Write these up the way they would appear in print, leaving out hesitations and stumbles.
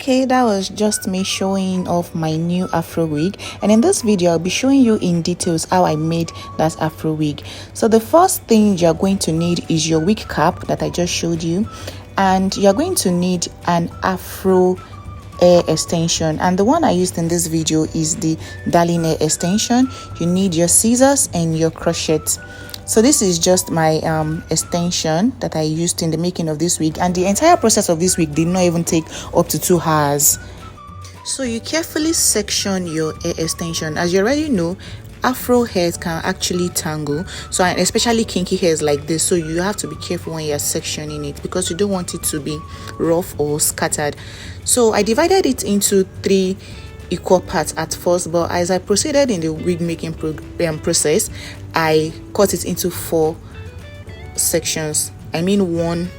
Okay, that was just me showing off my new Afro wig, and in this video I'll be showing you in details how I made that Afro wig. So the first thing you're going to need is your wig cap that I just showed you, and you're going to need an Afro hair extension, and the one I used in this video is the Darling hair extension. You need your scissors and your crochet. So this is just my extension that I used in the making of this wig, and the entire process of this wig did not even take up to 2 hours. So you carefully section your hair extension. As you already know, Afro hairs can actually tangle, so and especially kinky hairs like this, so you have to be careful when you're sectioning it because you don't want it to be rough or scattered. So I divided it into 3 equal parts at first, but as I proceeded in the wig making process, I cut it into 4 sections. I mean one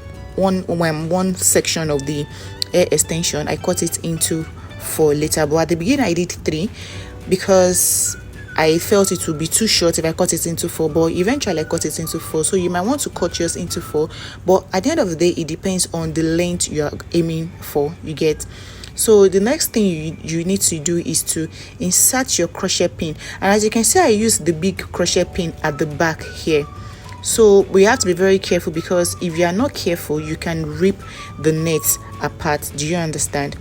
section of the hair extension I cut it into 4 later, but at the beginning I did 3 because I felt it would be too short if I cut it into 4, but eventually I cut it into 4. So you might want to cut yours into 4, but at the end of the day it depends on the length you are aiming for, you get. So the next thing you need to do is to insert your crochet pin, and as you can see I use the big crochet pin at the back here. So we have to be very careful because if you are not careful you can rip the net apart. Do you understand?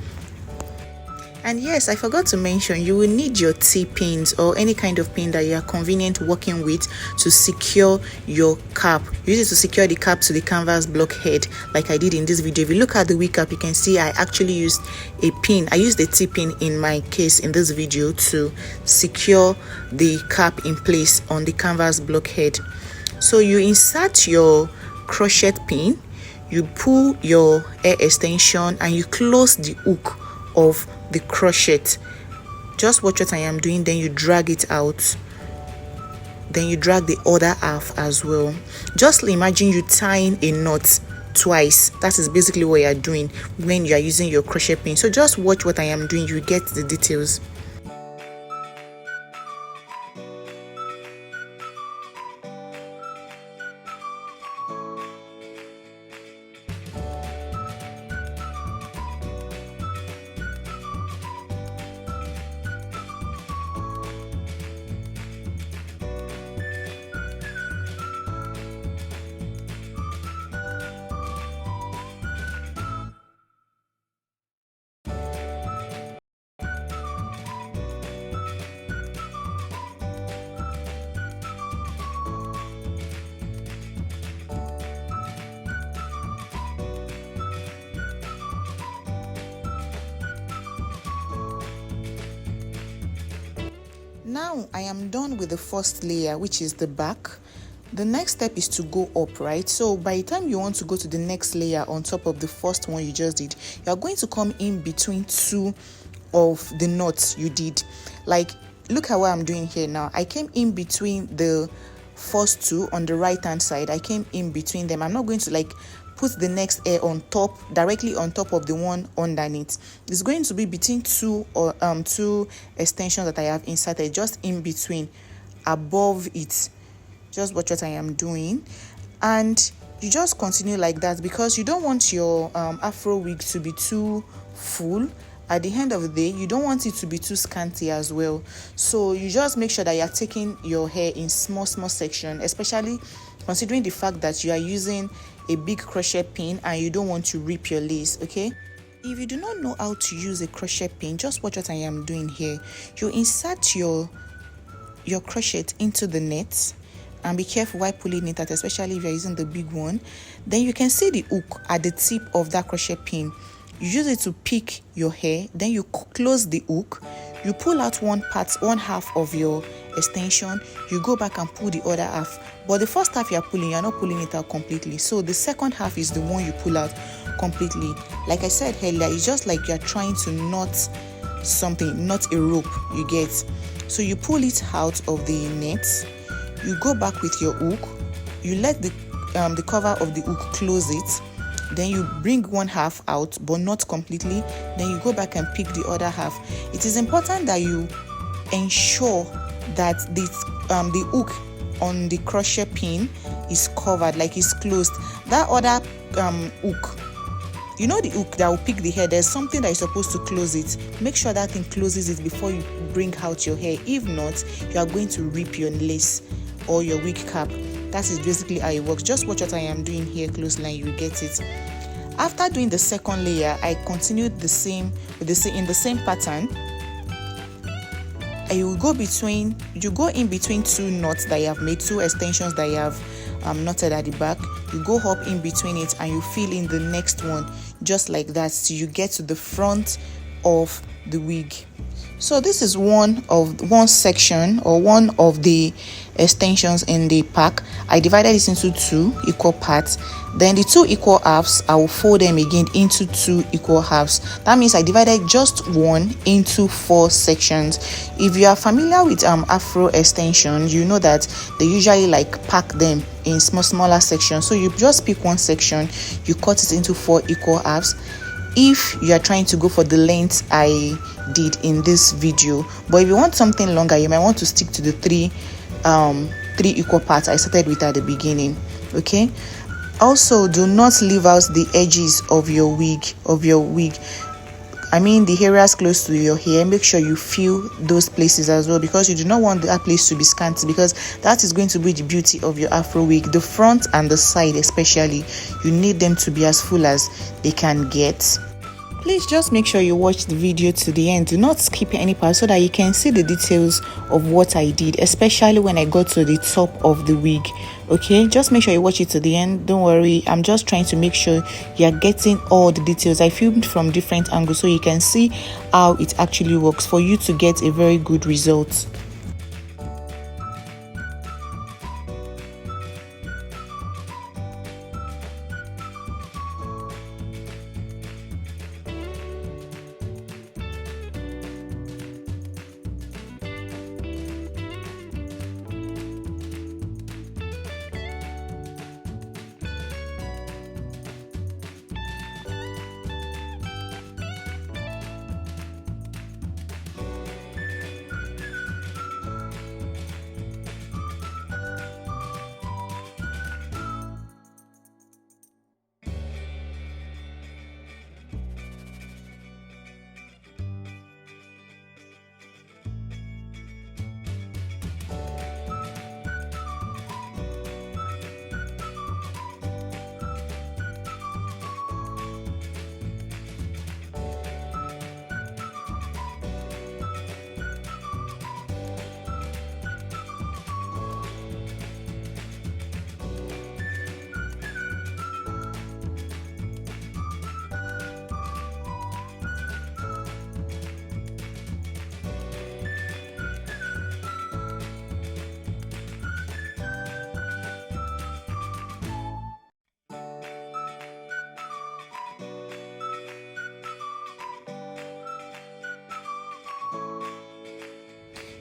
And yes, I forgot to mention, you will need your T-pins or any kind of pin that you are convenient working with to secure your cap. Use it to secure the cap to the canvas block head like I did in this video. If you look at the wig cap, you can see I actually used a pin. I used a T-pin in my case in this video to secure the cap in place on the canvas block head. So you insert your crochet pin, you pull your hair extension, and you close the hook of the crochet. Just watch what I am doing, then you drag it out, then you drag the other half as well. Just imagine you tying a knot twice. That is basically what you are doing when you are using your crochet pin. So just watch what I am doing, you get the details. Now I am done with the first layer, which is the back. The next step is to go up, right? So by the time you want to go to the next layer on top of the first one you just did, you are going to come in between 2 of the knots you did. Like, look at what I'm doing here now. I came in between the first 2 on the right hand side. I came in between them. I'm not going to like put the next hair on top, directly on top of the one underneath. It's going to be between 2 extensions that I have inserted, just in between, above it. Just watch what I am doing, and you just continue like that because you don't want your Afro wig to be too full. At the end of the day, you don't want it to be too scanty as well. So you just make sure that you're taking your hair in small section, especially considering the fact that you are using a big crochet pin and you don't want to rip your lace. Okay, if you do not know how to use a crochet pin, just watch what I am doing here. You insert your crochet into the net, and be careful while pulling it out, especially if you're using the big one. Then you can see the hook at the tip of that crochet pin. You use it to pick your hair, then you close the hook, you pull out one half of your extension, you go back and pull the other half. But the first half you're pulling, you're not pulling it out completely. So the second half is the one you pull out completely. Like I said earlier, it's just like you're trying to knot something, not a rope, you get. So you pull it out of the net, you go back with your hook, you let the cover of the hook close it, then you bring one half out but not completely, then you go back and pick the other half. It is important that you ensure that the hook on the crochet pin is covered, like it's closed. That other hook you know the hook that will pick the hair, there's something that is supposed to close it. Make sure that thing closes it before you bring out your hair. If not, you are going to rip your lace or your wig cap. That is basically how it works. Just watch what I am doing here closely and you will get it. After doing the second layer, I continued the same in the same pattern. You go in between two knots that you have made, two extensions that you have knotted at the back. You go up in between it and you fill in the next one just like that till you get to the front of the wig. So this is one section or one of the extensions in the pack. I divided it into two equal parts. Then the two equal halves, I will fold them again into two equal halves. That means I divided just one into 4 sections. If you are familiar with Afro extensions, you know that they usually like pack them in smaller sections. So you just pick one section, you cut it into 4 equal halves. If you are trying to go for the length I did in this video, but if you want something longer, you might want to stick to the three equal parts I started with at the beginning. Okay, also do not leave out the edges of your wig, I mean the areas close to your hair. Make sure you fill those places as well, because you do not want that place to be scanty, because that is going to be the beauty of your Afro wig. The front and the side especially, you need them to be as full as they can get. Please just make sure you watch the video to the end. Do not skip any part so that you can see the details of what I did, especially when I got to the top of the wig. Okay, just make sure you watch it to the end. Don't worry, I'm just trying to make sure you're getting all the details. I filmed from different angles so you can see how it actually works for you to get a very good result.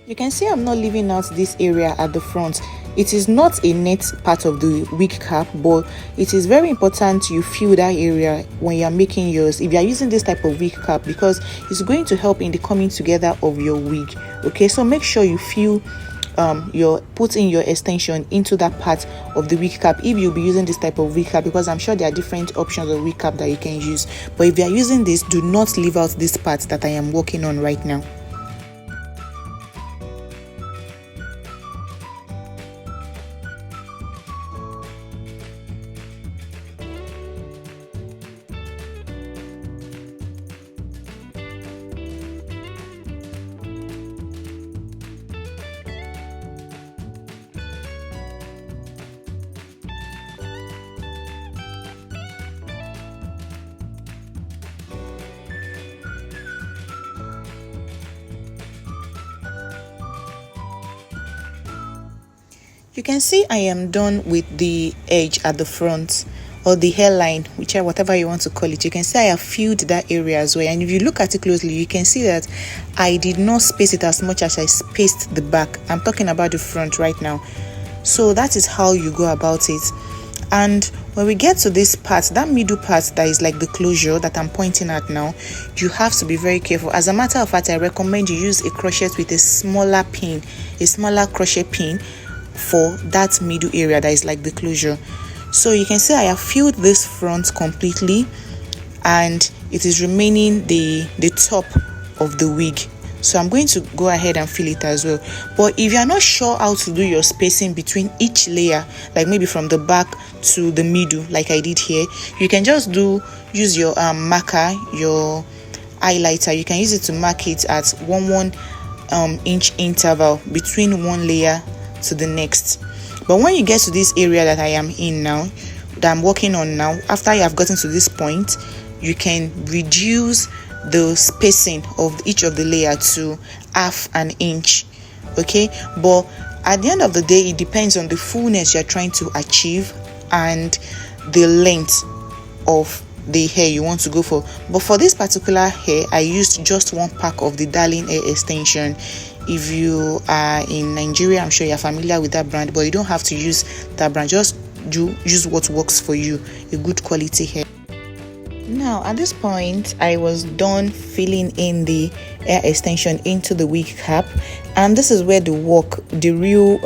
You can see I'm not leaving out this area at the front. It is not a net part of the wig cap, but it is very important you fill that area when you're making yours, if you're using this type of wig cap, because it's going to help in the coming together of your wig. Okay, so make sure you fill put in your extension into that part of the wig cap if you'll be using this type of wig cap, because I'm sure there are different options of wig cap that you can use. But if you are using this, do not leave out this part that I am working on right now. You can see I am done with the edge at the front, or the hairline, whatever you want to call it. You can see I have filled that area as well, and if you look at it closely, you can see that I did not space it as much as I spaced the back. I'm talking about the front right now. So that is how you go about it. And when we get to this part, that middle part that is like the closure that I'm pointing at now, you have to be very careful. As a matter of fact, I recommend you use a crochet with a smaller crochet pin for that middle area that is like the closure. So you can see I have filled this front completely, and it is remaining the top of the wig. So I'm going to go ahead and fill it as well. But if you're not sure how to do your spacing between each layer, like maybe from the back to the middle like I did here, you can just use your marker, your highlighter. You can use it to mark it at 1 inch interval between one layer to the next. But when you get to this area that I am in now, that I'm working on now, after you have gotten to this point, you can reduce the spacing of each of the layer to half an inch. Okay, but at the end of the day, it depends on the fullness you're trying to achieve and the length of the hair you want to go for. But for this particular hair, I used just one pack of the Darling hair extension. If you are in Nigeria, I'm sure you're familiar with that brand, but you don't have to use that brand. Just use what works for you, a good quality hair. Now at this point, I was done filling in the hair extension into the wig cap, and this is where the real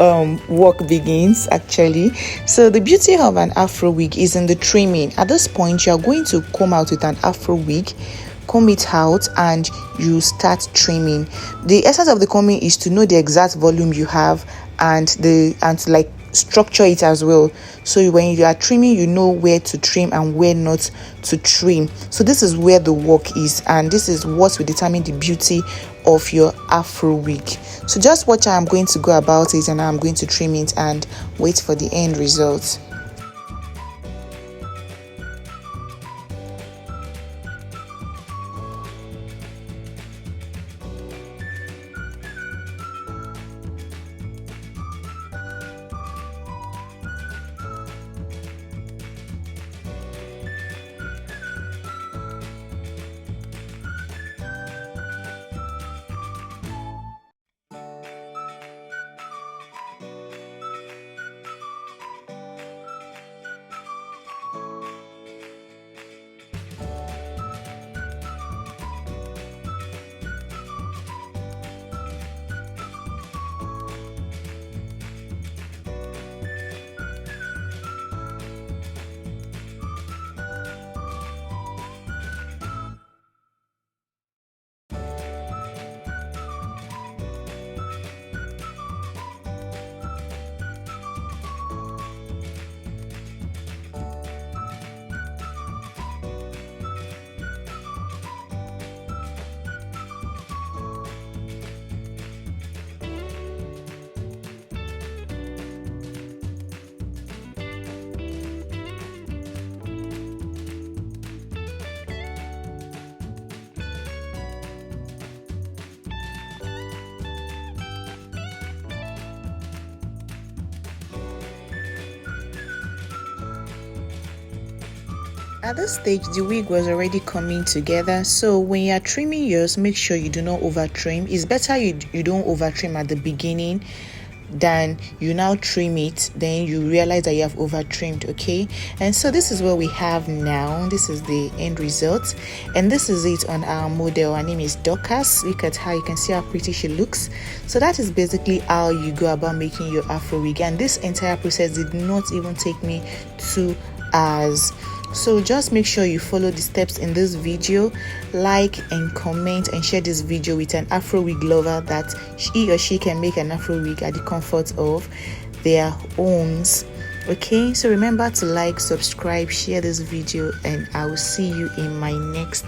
work begins actually. So the beauty of an Afro wig is in the trimming. At this point, you are going to come out with an Afro wig, comb it out, and you start trimming. The essence of the combing is to know the exact volume you have and to like structure it as well. So when you are trimming, you know where to trim and where not to trim. So this is where the work is, and this is what will determine the beauty of your Afro wig. So just watch how I'm going to go about it and how I'm going to trim it, and wait for the end result. At this stage, the wig was already coming together, so when you are trimming yours, make sure you do not over trim. It's better you don't over trim at the beginning than you now trim it, then you realize that you have over trimmed. Okay, and so this is what we have now. This is the end result, and this is it on our model. Her name is Dorcas. Look at how you can see how pretty she looks. So that is basically how you go about making your Afro wig, and this entire process did not even take me 2 hours. So just make sure you follow the steps in this video, like and comment and share this video with an Afro wig lover that he or she can make an Afro wig at the comfort of their homes. Okay, so remember to like, subscribe, share this video, and I will see you in my next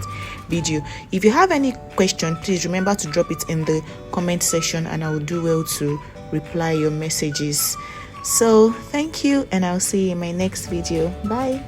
video. If you have any question, please remember to drop it in the comment section and I will do well to reply your messages. So thank you, and I'll see you in my next video. Bye.